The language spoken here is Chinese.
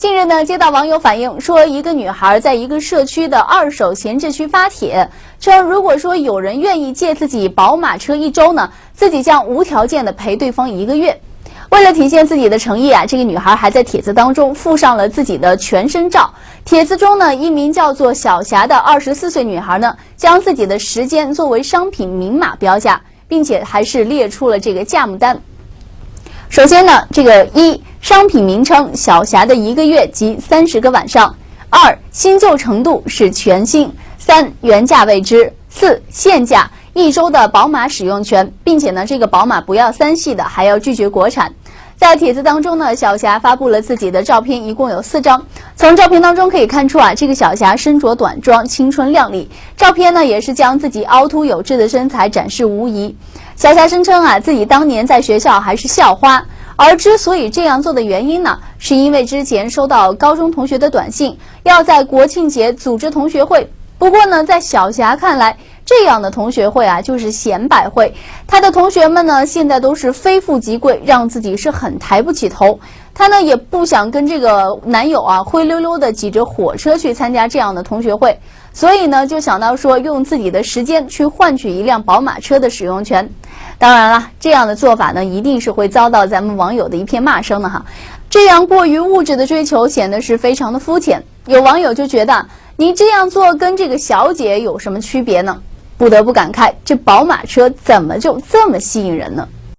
近日呢，接到网友反映说，一个女孩在一个社区的二手闲置区发帖，称如果说有人愿意借自己宝马车1周呢，自己将无条件的陪对方1个月。为了体现自己的诚意啊，这个女孩还在帖子当中附上了自己的全身照。帖子中呢，一名叫做小霞的24岁女孩呢，将自己的时间作为商品明码标价，并且还是列出了这个价目单。首先呢，这个1商品名称小霞的1个月及30个晚上；2新旧程度是全新；3原价未知；4现价1周的宝马使用权，并且呢，这个宝马不要3系的，还要拒绝国产。在帖子当中呢，小霞发布了自己的照片，一共有4张。从照片当中可以看出啊，这个小霞身着短装，青春靓丽。照片呢，也是将自己凹凸有致的身材展示无遗。小霞声称啊，自己当年在学校还是校花，而之所以这样做的原因呢，是因为之前收到高中同学的短信，要在国庆节组织同学会。不过呢，在小霞看来，这样的同学会啊，就是显摆会。她的同学们呢，现在都是非富即贵，让自己是很抬不起头。她呢，也不想跟这个男友啊灰溜溜的挤着火车去参加这样的同学会，所以呢，就想到说用自己的时间去换取一辆宝马车的使用权。当然了，这样的做法呢，一定是会遭到咱们网友的一片骂声的哈。这样过于物质的追求显得是非常的肤浅。有网友就觉得，你这样做跟这个小姐有什么区别呢？不得不感慨，这宝马车怎么就这么吸引人呢？